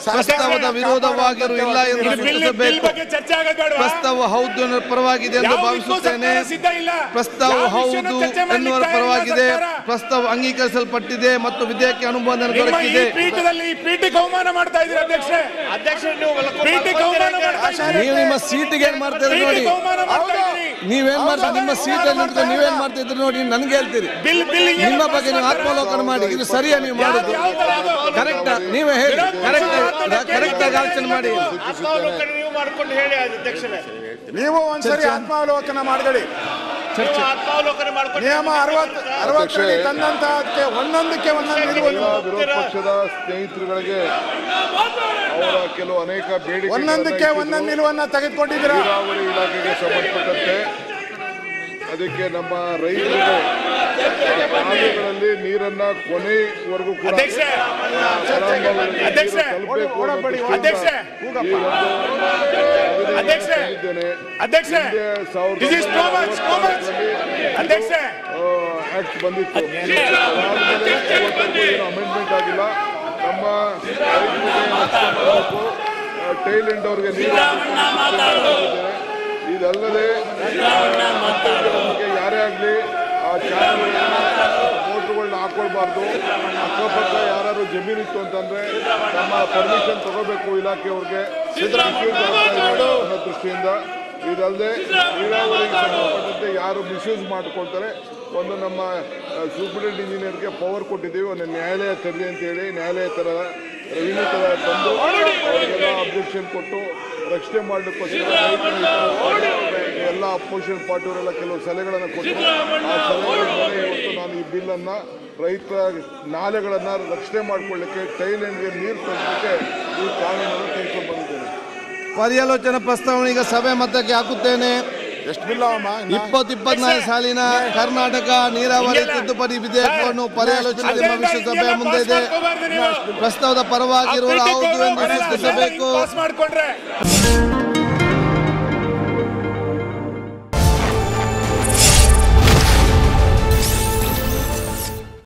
ಪ್ರಸ್ತಾವದ ವಿರೋಧವಾಗಿರು ಇಲ್ಲ ಎಂದು ಸೂಚಿಸಬೇಕು. ಪ್ರಸ್ತಾವ ಹೌದು ಎನ್ನುವ ಪರವಾಗಿದೆ ಎಂದು ಭಾವಿಸುತ್ತೇನೆ. ಪ್ರಸ್ತಾವ ಹೌದು ಎನ್ನುವ ಪರವಾಗಿದೆ. ಪ್ರಸ್ತಾವ ಅಂಗೀಕರಿಸಲ್ಪಟ್ಟಿದೆ ಮತ್ತು ವಿಧೇಯಕ ಅನುಮೋದನೆ ದೊರಕಿದೆ. ನೀವು ನಿಮ್ಮ ಸೀಟಿಗೆ ಏನ್ ಮಾಡ್ತಾ ಇದ್ರಿ ನೋಡಿ, ನೀವೇನ್ ಮಾಡ್ತಾ ನಿಮ್ಮ ಸೀಟಲ್ಲಿ ನೀವೇನ್ ಮಾಡ್ತಾ ಇದ್ರಿ ನೋಡಿ, ನನ್ಗೆ ಹೇಳ್ತೀರಿ. ನಿಮ್ಮ ಬಗ್ಗೆ ನೀವು ಆತ್ಮಾವಲೋಕನ ಮಾಡಿ, ಇದು ಸರಿಯಾ ನೀವು ಮಾಡುದು? ಕರೆಕ್ಟ್ ನೀವೇ ಹೇಳಿ, ಕರೆಕ್ಟ್ ಆಗಿ ಆಲೋಚನೆ ಮಾಡಿ. ನೀವು ಒಂದ್ಸರಿ ಆತ್ಮಾವಲೋಕನ ಮಾಡಿದಳಿ. ನಿಯಮ 60 ತಂದಂತಹಕ್ಕೆ ಒಂದೊಂದಕ್ಕೆ ವಿರೋಧ ಪಕ್ಷದ ಸ್ನೇಹಿತರುಗಳಿಗೆ ಅವರ ಕೆಲವು ಅನೇಕ ಬೇಡಿಕೆ ಒಂದೊಂದಕ್ಕೆ ಒಂದೊಂದು ನಿಲುವನ್ನ ತೆಗೆದುಕೊಂಡಿದ್ದೀರಾ. ನೀರಾವರಿ ಇಲಾಖೆಗೆ ಸಂಬಂಧಪಟ್ಟಂತೆ ಅದಕ್ಕೆ ನಮ್ಮ ರೈತರಿಗೆ ನಾಲೆಗಳಲ್ಲಿ ನೀರನ್ನ ಕೊನೆವರೆಗೂ ಕೂಡ ಆಕ್ಟ್ ಬಂದಿತ್ತು. ಅಮೆಂಡ್ಮೆಂಟ್ ಆಗಿಲ್ಲ. ನಮ್ಮ ಟೈಲ್ ಎಂಡ್ ಅವ್ರಿಗೆ ನೀರು ಇದಲ್ಲದೆ ಯಾರೇ ಆಗಲಿ ಆ ಮೋಟ್ರುಗಳನ್ನ ಹಾಕೊಳ್ಬಾರ್ದು. ಅಕ್ಕಪಕ್ಕ ಯಾರು ಜಮೀನು ಇತ್ತು ಅಂತಂದ್ರೆ ನಮ್ಮ ಪರ್ಮಿಷನ್ ತಗೋಬೇಕು ಇಲಾಖೆಯವ್ರಿಗೆ ಅನ್ನೋ ದೃಷ್ಟಿಯಿಂದ. ಇದಲ್ಲದೆ ನೀರಾವರಿಗೆ ಸಂಬಂಧಪಟ್ಟಂತೆ ಯಾರು ಮಿಸ್ಯೂಸ್ ಮಾಡ್ಕೊಳ್ತಾರೆ, ಒಂದು ನಮ್ಮ ಸೂಪರಿಂಟೆಂಡೆಂಟ್ ಇಂಜಿನಿಯರ್ಗೆ ಪವರ್ ಕೊಟ್ಟಿದ್ದೀವಿ, ಒಂದು ನ್ಯಾಯಾಲಯ ತರಲಿ ಅಂತೇಳಿ ನ್ಯಾಯಾಲಯ ತರ ರೆವಿನ್ಯೂ ತರ ತಂದು ಅವರಿಗೆಲ್ಲ ಅಬ್ಜೆಕ್ಷನ್ ಕೊಟ್ಟು ರಕ್ಷಣೆ ಮಾಡಲಿಕ್ಕೋಸ್ಕರ ಎಲ್ಲ ಅಪೋಸಿಷನ್ ಪಾರ್ಟಿಯವರೆಲ್ಲ ಕೆಲವು ಸಲಹೆಗಳನ್ನು ಕೊಟ್ಟು ಆ ಸಲಹೆಗಳ ಮೇಲೆ ಇವತ್ತು ನಾನು ಈ ಬಿಲ್ಲನ್ನು ರೈತರ ನಾಲೆಗಳನ್ನು ರಕ್ಷಣೆ ಮಾಡಿಕೊಳ್ಳಿಕ್ಕೆ ಟೈಲೆಂಡ್ಗೆ ನೀರು ತರಿಸಲಿಕ್ಕೆ ಈ ಕಾನೂನನ್ನು ತೆಗೆದುಕೊಂಡು ಬಂದಿದ್ದೇನೆ. ಪರ್ಯಾಲೋಚನಾ ಪ್ರಸ್ತಾವನೆ ಈಗ ಸಭೆ ಮತಕ್ಕೆ ಹಾಕುತ್ತೇನೆ. 2024 ಸಾಲಿನ ಕರ್ನಾಟಕ ನೀರಾವರಿ ತಿದ್ದುಪಡಿ ವಿಧೇಯಕವನ್ನು ಪರ್ಯಾಲೋಚನೆ ಭವಿಷ್ಯ ಸಭೆಯ ಮುಂದೆ ಇದೆ. ಪ್ರಸ್ತಾವದ ಪರವಾಗಿರುವ ಹೌದು ಎಂದು ಸೂಚಿಸಬೇಕು.